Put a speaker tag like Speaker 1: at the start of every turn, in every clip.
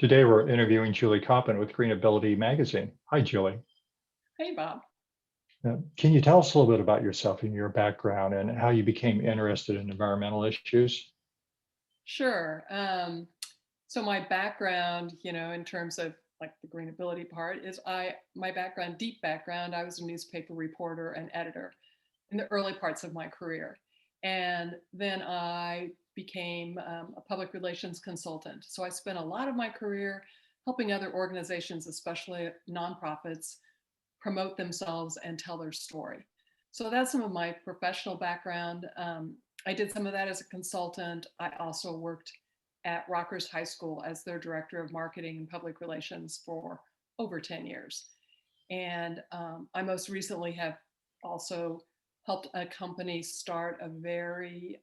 Speaker 1: Today, we're interviewing Julie Koppen with Greenability magazine. Hi, Julie.
Speaker 2: Hey, Bob.
Speaker 1: Can you tell us a little bit about yourself and your background and how you became interested in environmental issues?
Speaker 2: Sure. So my background, in terms of like the Greenability part is my background, deep background, I was a newspaper reporter and editor in the early parts of my career. And then I became a public relations consultant. So I spent a lot of my career helping other organizations, especially nonprofits, promote themselves and tell their story. So that's some of my professional background. I did some of that as a consultant. I also worked at Rockers High School as their director of marketing and public relations for over 10 years. And I most recently have also helped a company start a very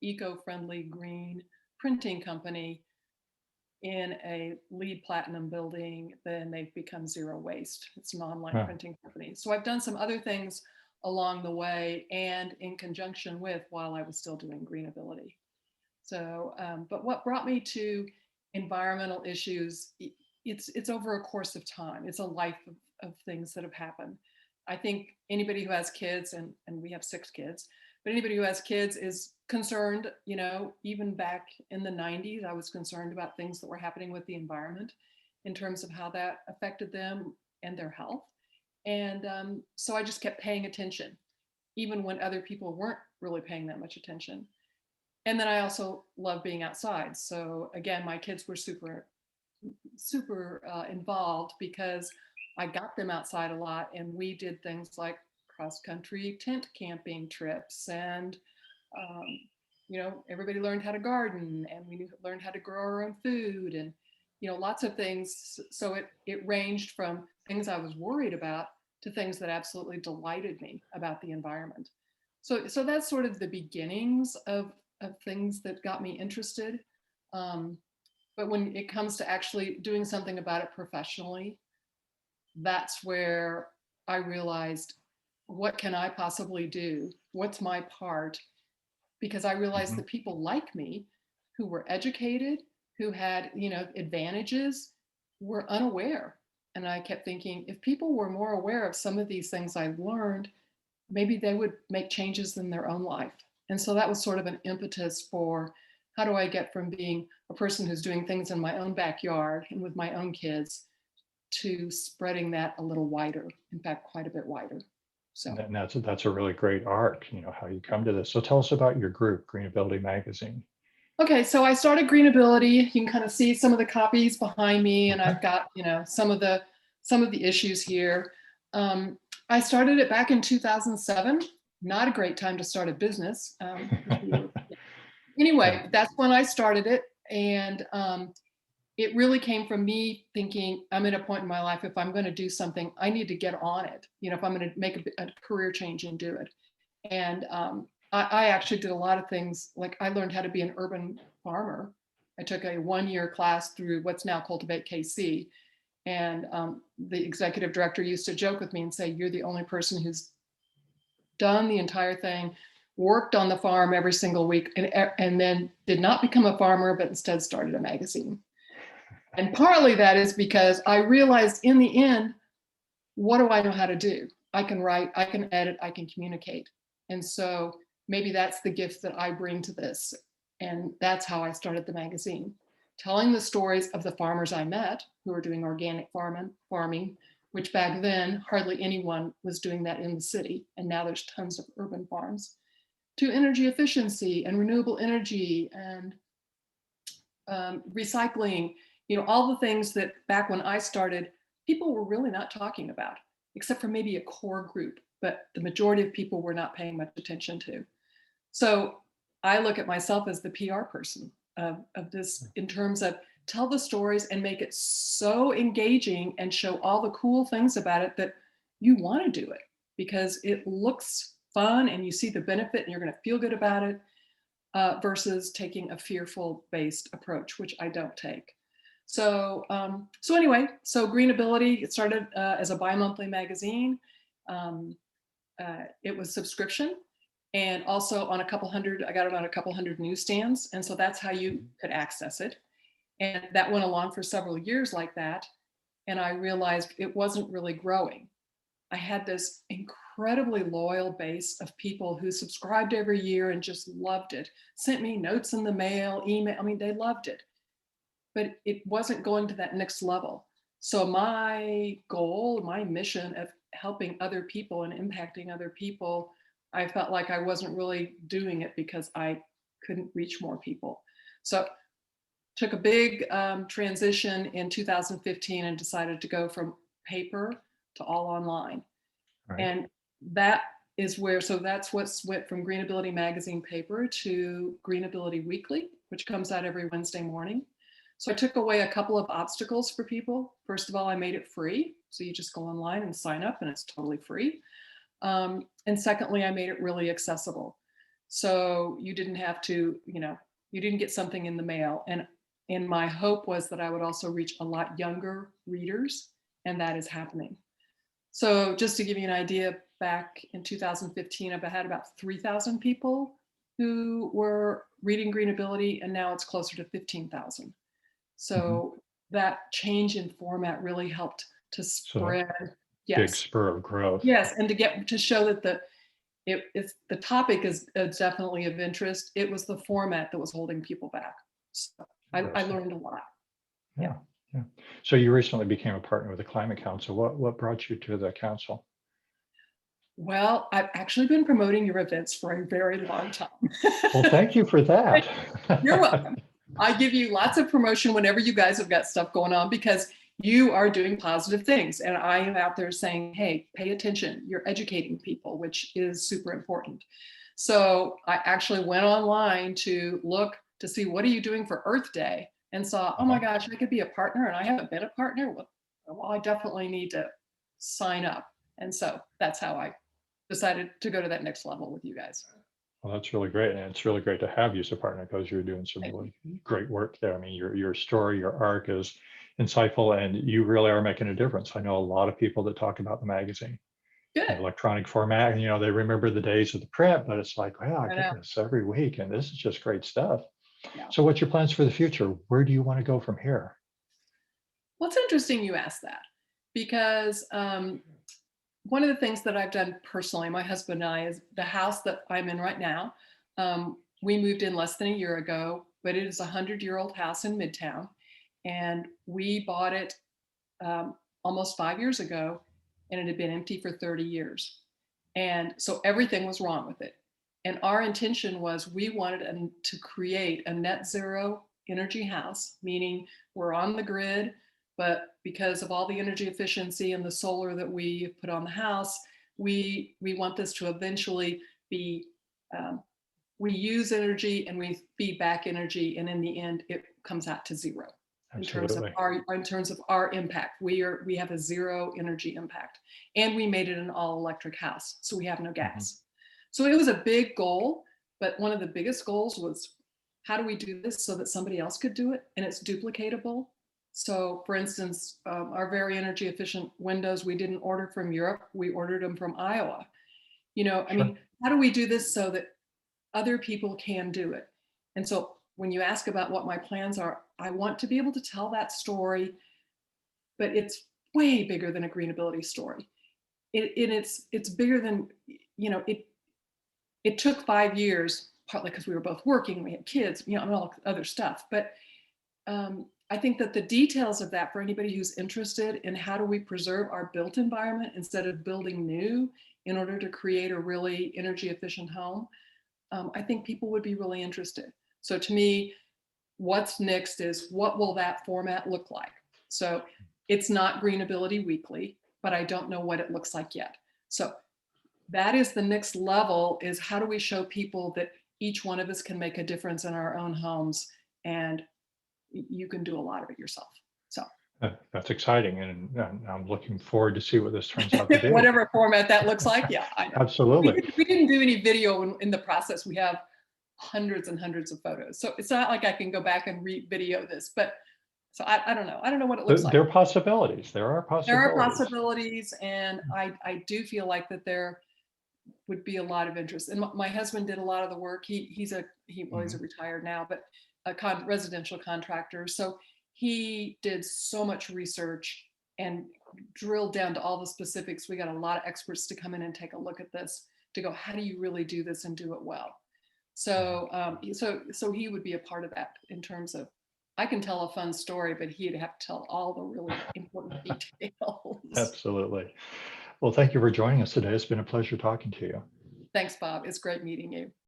Speaker 2: eco-friendly green printing company in a LEED Platinum building. Then they've become zero waste. It's an online
Speaker 1: Huh.
Speaker 2: printing company. So I've done some other things along the way and in conjunction with while I was still doing Greenability. So, but what brought me to environmental issues, it's over a course of time. It's a life of things that have happened. I think anybody who has kids, and we have 6 kids, but anybody who has kids is concerned, even back in the 90s, I was concerned about things that were happening with the environment in terms of how that affected them and their health. And so I just kept paying attention, even when other people weren't really paying that much attention. And then I also love being outside. So again, my kids were super involved because I got them outside a lot, and we did things like cross country tent camping trips, and um, everybody learned how to garden, and we learned how to grow our own food, and lots of things. So it ranged from things I was worried about to things that absolutely delighted me about the environment. So that's sort of the beginnings of things that got me interested. Um, but when it comes to actually doing something about it professionally, that's where I realized, what can I possibly do? What's my part? Because I realized
Speaker 1: Mhm.
Speaker 2: that people like me who were educated, who had, advantages, were unaware. And I kept thinking, if people were more aware of some of these things I've learned, maybe they would make changes in their own life. And so that was sort of an impetus for, how do I get from being a person who's doing things in my own backyard and with my own kids to spreading that a little wider, in fact, quite a bit wider. So,
Speaker 1: And that's a really great arc, how you come to this. So tell us about your group, Greenability magazine.
Speaker 2: okay, so I started Greenability. You can kind of see some of the copies behind me, and
Speaker 1: Okay.
Speaker 2: I've got, some of the issues here. I started it back in 2007. Not a great time to start a business.
Speaker 1: Yeah.
Speaker 2: Anyway, that's when I started it. And it really came from me thinking, I'm at a point in my life, if I'm going to do something, I need to get on it. If I'm going to make a career change and do it. And I actually did a lot of things. Like, I learned how to be an urban farmer. I took a 1-year class through what's now Cultivate KC. And the executive director used to joke with me and say, you're the only person who's done the entire thing, worked on the farm every single week, and then did not become a farmer, but instead started a magazine. And partly that is because I realized in the end, what do I know how to do? I can write, I can edit, I can communicate. And so maybe that's the gift that I bring to this. And that's how I started the magazine, telling the stories of the farmers I met who were doing organic farming, which back then hardly anyone was doing that in the city. And now there's tons of urban farms, to energy efficiency and renewable energy and recycling, all the things that back when I started, people were really not talking about, except for maybe a core group, but the majority of people were not paying much attention to. So I look at myself as the PR person of this, in terms of tell the stories and make it so engaging and show all the cool things about it that you want to do it because it looks fun and you see the benefit and you're going to feel good about it, versus taking a fearful based approach, which I don't take. So anyway, so Greenability, it started as a bi-monthly magazine. It was subscription, and also on I got it on a couple hundred newsstands, and so that's how you could access it. And that went along for several years like that. And I realized it wasn't really growing. I had this incredibly loyal base of people who subscribed every year and just loved it, sent me notes in the mail, email. I mean, they loved it, but it wasn't going to that next level. So my goal, my mission of helping other people and impacting other people, I felt like I wasn't really doing it because I couldn't reach more people. So took a big transition in 2015 and decided to go from paper to all online.
Speaker 1: Right.
Speaker 2: And that is where, so that's what's went from Greenability Magazine paper to Greenability Weekly, which comes out every Wednesday morning. So I took away a couple of obstacles for people. First of all, I made it free. So you just go online and sign up and it's totally free. And secondly, I made it really accessible. So you didn't have to, you didn't get something in the mail. And my hope was that I would also reach a lot younger readers, and that is happening. So just to give you an idea, back in 2015, I've had about 3,000 people who were reading Greenability, and now it's closer to 15,000. So that change in format really helped to
Speaker 1: So that
Speaker 2: spread.
Speaker 1: big
Speaker 2: Yes,
Speaker 1: spur of growth.
Speaker 2: yes, and to show that the topic is definitely of interest. It was the format that was holding people back. So I learned a lot.
Speaker 1: Yeah. Yeah. So you recently became a partner with the Climate Council. What brought you to the council?
Speaker 2: Well, I've actually been promoting your events for a very long time.
Speaker 1: Well, thank you for that.
Speaker 2: You're welcome. I give you lots of promotion whenever you guys have got stuff going on because you are doing positive things. And I am out there saying, hey, pay attention. You're educating people, which is super important. So I actually went online to look to see what are you doing for Earth Day and saw, oh my gosh, I could be a partner and I haven't been a partner. Well, I definitely need to sign up. And so that's how I decided to go to that next level with you guys.
Speaker 1: Well, that's really great. And it's really great to have you as a partner because you're doing some really great work there. I mean, your story, your arc is insightful and you really are making a difference. I know a lot of people that talk about the magazine in
Speaker 2: Good.
Speaker 1: electronic format, and they remember the days of the print, but it's like, wow, I
Speaker 2: I
Speaker 1: get
Speaker 2: know.
Speaker 1: this every week and this is just great stuff.
Speaker 2: Yeah.
Speaker 1: So what's your plans for the future? Where do you want to go from here?
Speaker 2: Well, it's interesting you asked that because one of the things that I've done personally, my husband and I, is the house that I'm in right now. We moved in less than a year ago, but it is a 100-year-old house in Midtown. And we bought it almost 5 years ago, and it had been empty for 30 years. And so everything was wrong with it. And our intention was we wanted to create a net zero energy house, meaning we're on the grid, but because of all the energy efficiency and the solar that we put on the house, we want this to eventually be, we use energy and we feed back energy, and in the end, it comes out to zero.
Speaker 1: Absolutely.
Speaker 2: In terms of our impact. We have a zero energy impact, and we made it an all electric house, so we have no gas. So it was a big goal, but one of the biggest goals was how do we do this so that somebody else could do it and it's duplicatable. So for instance, our very energy efficient windows, we didn't order from Europe, we ordered them from Iowa. I mean, how do we do this so that other people can do it? And so when you ask about what my plans are, I want to be able to tell that story, but it's way bigger than a Greenability story. It's bigger than, it took 5 years, partly because we were both working, we had kids, and all other stuff. But I think that the details of that, for anybody who's interested in how do we preserve our built environment instead of building new in order to create a really energy efficient home, I think people would be really interested. So to me, what's next is what will that format look like? So it's not Greenability Weekly, but I don't know what it looks like yet. So that is the next level, is how do we show people that each one of us can make a difference in our own homes, and you can do a lot of it yourself. So
Speaker 1: that's exciting, and I'm looking forward to see what this turns out to be.
Speaker 2: Whatever format that looks like. Yeah, I know.
Speaker 1: Absolutely.
Speaker 2: We didn't do any video in the process. We have hundreds and hundreds of photos. So it's not like I can go back and re-video this, but so I don't know. I don't know what it looks like.
Speaker 1: There are possibilities. There are possibilities.
Speaker 2: There are possibilities, and I do feel like that there would be a lot of interest. And my husband did a lot of the work. He's a retired now, but residential contractor. So he did so much research and drilled down to all the specifics. We got a lot of experts to come in and take a look at this to go, how do you really do this and do it well? So, so he would be a part of that in terms of, I can tell a fun story, but he'd have to tell all the really important details.
Speaker 1: Absolutely. Well, thank you for joining us today. It's been a pleasure talking to you.
Speaker 2: Thanks, Bob. It's great meeting you.